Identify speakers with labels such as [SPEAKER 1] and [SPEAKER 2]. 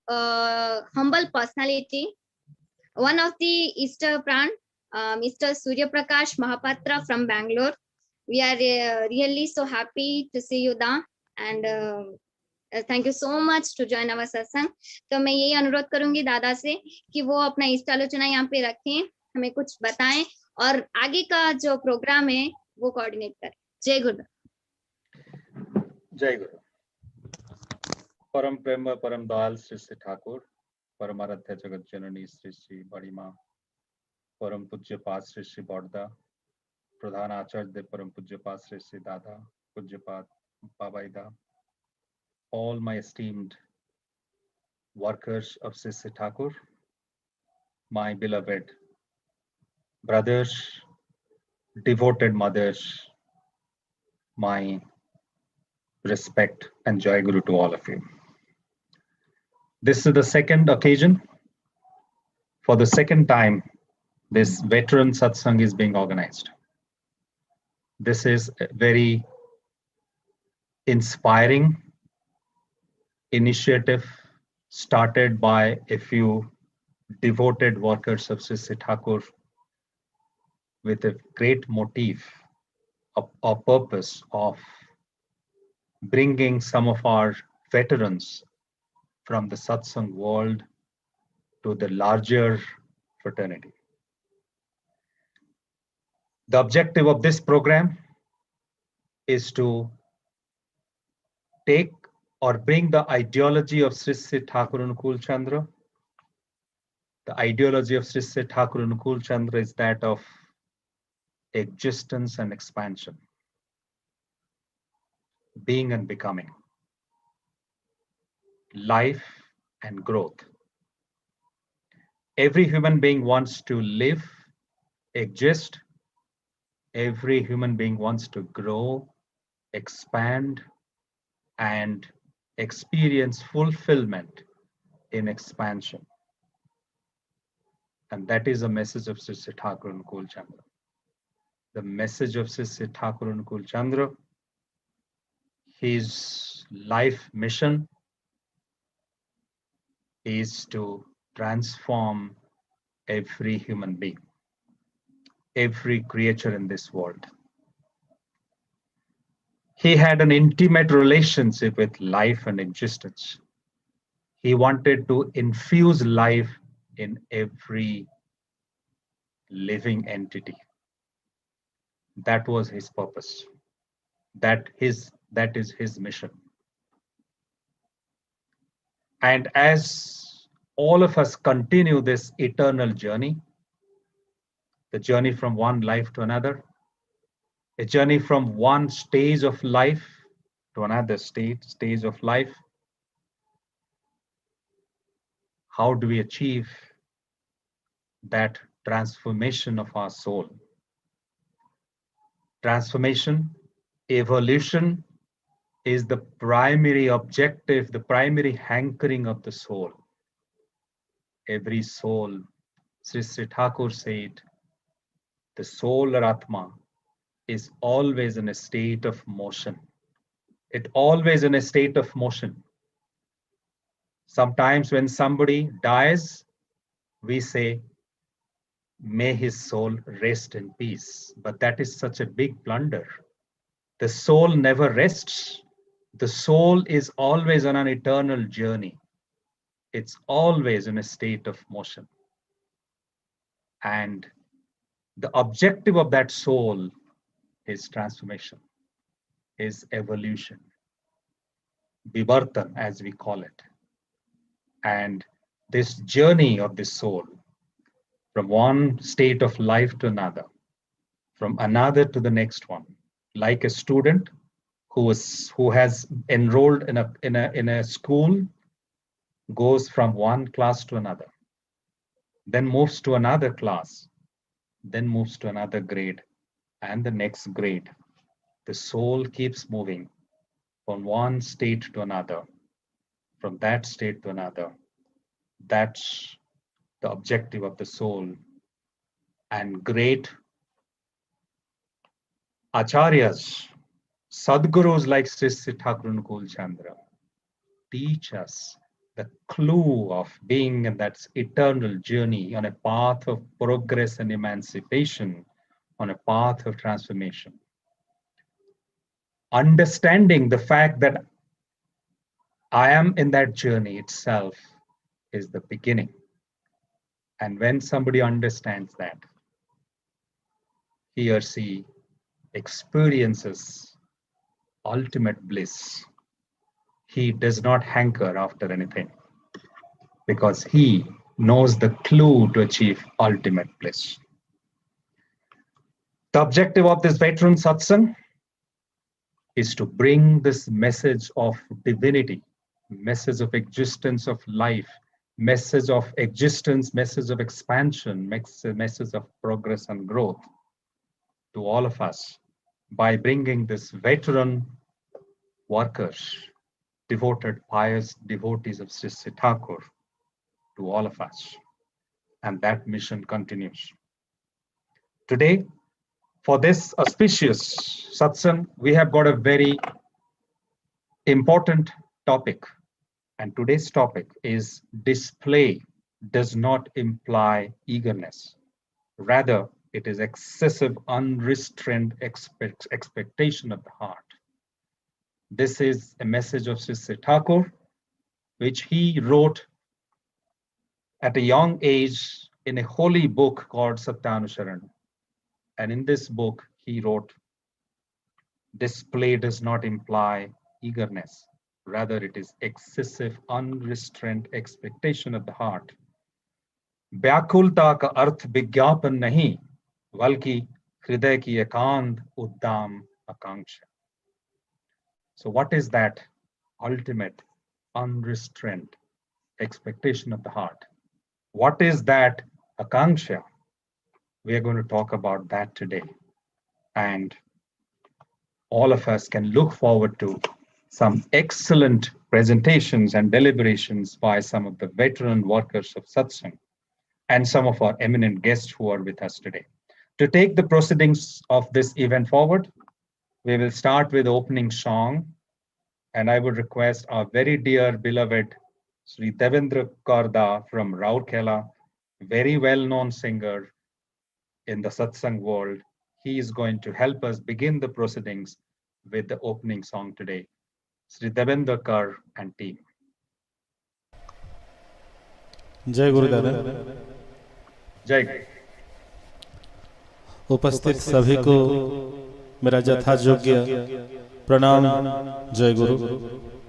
[SPEAKER 1] humble personality, one of the Easter brand, Mr. Surya Prakash Mahapatra from Bangalore. We are really so happy to see you, Da, and thank you so much to join our satsang. तो मैं यही अनुरोध करूंगी दादा से कि वो अपना इष्ट आलोचना यहाँ पे रखें, हमें कुछ बताएं और आगे का जो प्रोग्राम है वो कोऑर्डिनेट करें। जय गुरु।
[SPEAKER 2] जय गुरु। परम प्रेम परम दयाल श्री श्री ठाकुर, परम आराध्य जगत जननी श्री श्री बड़ी माँ, परम पूज्य पाद श्री श्री बड़दा, प्रधान आचार्य देव परम पूज्य पाद श्री श्री दादा, पूज्य पाद बाबाईदा, all my esteemed workers of Sri Sri Thakur, my beloved brothers, devoted mothers, my respect and Jai Guru to all of you. This is the second occasion. For the second time, this veteran satsang is being organized. This is a very inspiring initiative started by a few devoted workers of Sri Sri Thakur with a great motive, a purpose of bringing some of our veterans from the satsang world to the larger fraternity. The objective of this program is to take or bring the ideology of Sri Sri Thakur Anukul Chandra. The ideology of Sri Sri Thakur Anukul Chandra is that of existence and expansion, being and becoming, life and growth. Every human being wants to live, exist. Every human being wants to grow, expand, and experience fulfillment in expansion. And that is the message of Sri Sri Thakur Anukul Chandra. The message of Sri Sri Thakur Anukul Chandra, his life mission is to transform every human being, every creature in this world. He had an intimate relationship with life and existence. He wanted to infuse life in every living entity. That was his purpose. That is his mission. And as all of us continue this eternal journey, the journey from one life to another, a journey from one stage of life to another stage of life, how do we achieve that transformation of our soul? Transformation, evolution is the primary objective, the primary hankering of the soul. Every soul, Sri Sri Thakur said, the soul or Atma is always in a state of motion. It always in a state of motion. Sometimes when somebody dies, we say, may his soul rest in peace. But that is such a big blunder. The soul never rests. The soul is always on an eternal journey. It's always in a state of motion. And the objective of that soul is transformation, is evolution, vivartan as we call it. And this journey of the soul from one state of life to another, from another to the next one, like a student who has enrolled in a school, goes from one class to another, then moves to another class, then moves to another grade and the next grade. The soul keeps moving from one state to another, from that state to another. That's the objective of the soul. And great acharyas, sadgurus like Sri Sri Thakur Anukul Chandra teach us the clue of being in that eternal journey on a path of progress and emancipation, on a path of transformation. Understanding the fact that I am in that journey itself is the beginning. And when somebody understands that, he or she experiences ultimate bliss. He does not hanker after anything because he knows the clue to achieve ultimate bliss. The objective of this veteran satsang is to bring this message of divinity, message of existence of life, message of existence, message of expansion, message of progress and growth to all of us by bringing this veteran workers, devoted, pious devotees of Sri Thakur to all of us. And that mission continues. Today, for this auspicious satsang, we have got a very important topic. And today's topic is display does not imply eagerness. Rather, it is excessive, unrestrained expectation of the heart. This is a message of Sri Thakur, which he wrote at a young age in a holy book called Satyanusaran. And in this book, he wrote, display does not imply eagerness. Rather, it is excessive, unrestrained expectation of the heart. व्याकुलता का अर्थ विज्ञापन नहीं, बल्कि हृदय की एकांत उद्दाम आकांक्षा. So what is that ultimate, unrestrained expectation of the heart? What is that akanksha? We are going to talk about that today. And all of us can look forward to some excellent presentations and deliberations by some of the veteran workers of satsang and some of our eminent guests who are with us today. To take the proceedings of this event forward, we will start with the opening song, and I would request our very dear beloved Sri Devendra Karda from Rourkela, very well-known singer in the satsang world. He is going to help us begin the proceedings with the opening song today. Sri Devendra Kar and team.
[SPEAKER 3] जय गुरुदेव।
[SPEAKER 2] जय।
[SPEAKER 3] उपस्थित सभी को मेरा यथायोग्य प्रणाम। जय गुरु।